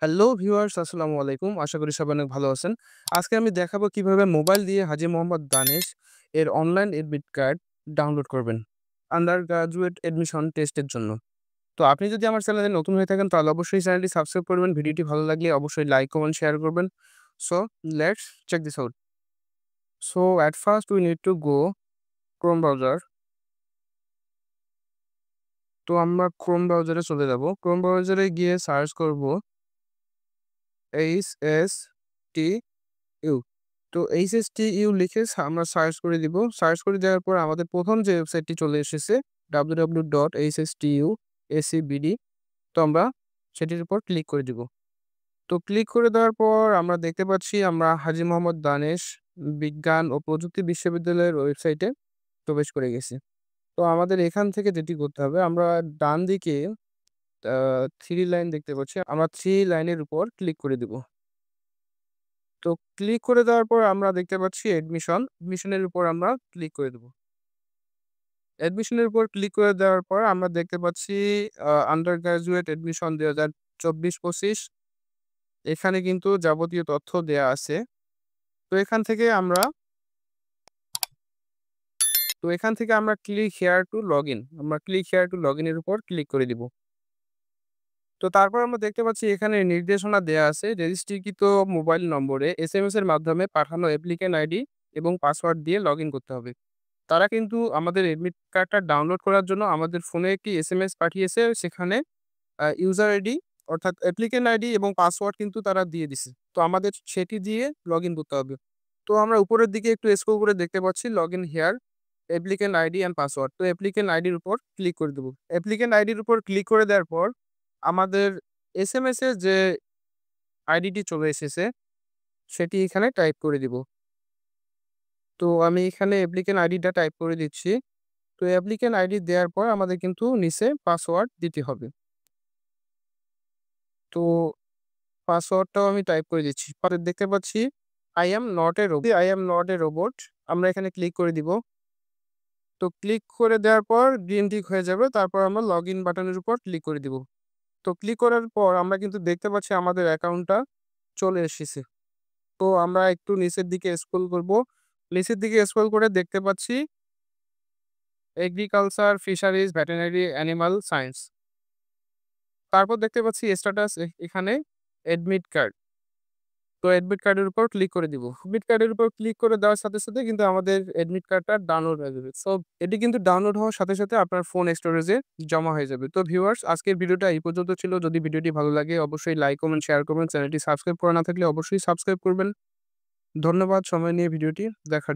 Hello viewers, আসসালামু আলাইকুম। আশা করি সবাই অনেক ভালো আছেন। আজকে আমি দেখাবো কিভাবে মোবাইল দিয়ে হাজী মোহাম্মদ দানেশ এর অনলাইন এডমিট কার্ড ডাউনলোড করবেন আন্ডার গ্র্যাজুয়েট অ্যাডমিশন টেস্টের জন্য। তো আপনি যদি আমার চ্যানেলে নতুন হয়ে থাকেন তাহলে অবশ্যই চ্যানেলটি সাবস্ক্রাইব করবেন। ভিডিওটি ভালো লাগলে অবশ্যই লাইক, কমেন্ট, শেয়ার করবেন। So let's check this out. So at first we need to go Chrome browser. তো আমরা ক্রোম ব্রাউজারে চলে যাব। ক্রোম ব্রাউজারে গিয়ে সার্চ করব HST ইউ। তো HSTU লিখে আমরা সার্চ করে দিব। সার্চ করে দেওয়ার পর আমাদের ১ম যে ওয়েবসাইটটি চলে এসেছে www.hstacbd। তো আমরা সেটির উপর ক্লিক করে দিব। তো ক্লিক করে দেওয়ার পর আমরা দেখতে পাচ্ছি আমরা হাজী মোহাম্মদ দানেশ বিজ্ঞান ও প্রযুক্তি বিশ্ববিদ্যালয়ের ওয়েবসাইটে প্রবেশ করে গেছি। তো আমাদের এখান থেকে যেটি করতে হবে আমরা ডান দিকে আ 3 লাইন দেখতে পাচ্ছি। আমরা 3 লাইনের উপর ক্লিক করে দিব। তো ক্লিক করে দেওয়ার পর আমরা দেখতে পাচ্ছি অ্যাডমিশনের উপর আমরা ক্লিক করে দেব। অ্যাডমিশনের উপর ক্লিক করে দেওয়ার পর আমরা দেখতে পাচ্ছি আন্ডার গ্র্যাজুয়েট অ্যাডমিশন ২০২৪-২৫ এখানে কিন্তু যাবতীয় তথ্য দেয়া আছে। তো এখান থেকে আমরা ক্লিক হেয়ার টু লগইন। আমরা ক্লিক হেয়ার টু লগইন এর উপর ক্লিক করে দিব। তো তারপর আমরা দেখতে পাচ্ছি এখানে নির্দেশনা দেয়া আছে রেজিস্ট্রিকৃত মোবাইল নম্বরে এসএমএস এর মাধ্যমে পাঠানো অ্যাপ্লিকেন্ট আইডি এবং পাসওয়ার্ড দিয়ে লগইন করতে হবে। তারা কিন্তু আমাদের এডমিট কার্ডটা ডাউনলোড করার জন্য আমাদের ফোনে একটি এসএমএস পাঠিয়েছে। সেখানে ইউজার আইডি অর্থাৎ অ্যাপ্লিকেন্ট আইডি এবং পাসওয়ার্ড কিন্তু তারা দিয়ে দিছে। তো আমাদের সেটি দিয়ে লগইন করতে হবে। তো আমরা উপরের দিকে একটু স্ক্রল করে দেখতে পাচ্ছি login here applicant ID and password. তো অ্যাপ্লিকেন্ট আইডির উপর ক্লিক করে দেব। অ্যাপ্লিকেন্ট আইডির উপর ক্লিক করে দেওয়ার পর আমাদের এসএমএস এর যে আইডিটি চলে এসেছে সেটি এখানে টাইপ করে দিব। তো আমি এখানে অ্যাপ্লিকেন্ট আইডিটা টাইপ করে দিচ্ছি। তো অ্যাপ্লিকেন্ট আইডি দেওয়ার পর আমাদের কিন্তু নিচে পাসওয়ার্ড দিতে হবে। তো পাসওয়ার্ডটাও আমি টাইপ করে দিচ্ছি। পরে দেখতে পাচ্ছি I am not a robot আমরা এখানে ক্লিক করে দিব। তো ক্লিক করে দেওয়ার পর গ্রিন টিক হয়ে যাবে। তারপর আমরা লগইন বাটনের উপর ক্লিক করে দিব। তো ক্লিক করার পর আমরা কিন্তু দেখতে পাচ্ছি আমাদের অ্যাকাউন্টটা চলে এসেছে। তো আমরা একটু নিচের দিকে স্ক্রল করব। নিচের দিকে স্ক্রল করে দেখতে পাচ্ছি agriculture, fisheries, veterinary, animal science. তারপর দেখতে পাচ্ছি স্ট্যাটাস এখানে অ্যাডমিট কার্ড। তো অ্যাডমিট কার্ডের উপর ক্লিক করে দিব। অ্যাডমিট কার্ডের উপর ক্লিক করে দেওয়ার সাথে, সাথে কিন্তু আমাদের অ্যাডমিট কার্ডটা ডাউনলোড হয়ে যাবে। সো এটি কিন্তু ডাউনলোড হওয়ার সাথে, সাথে আপনার ফোন স্টোরেজে জমা হয়ে যাবে। তো ভিউয়ার্স আজকের ভিডিওটা এই পর্যন্ত ছিল। যদি ভিডিওটি ভালো লাগে অবশ্যই লাইক, কমেন্ট, শেয়ার করবেন। চ্যানেলটি সাবস্ক্রাইব করা না থাকলে অবশ্যই সাবস্ক্রাইব করবেন। ধন্যবাদ সময় নিয়ে ভিডিওটি দেখার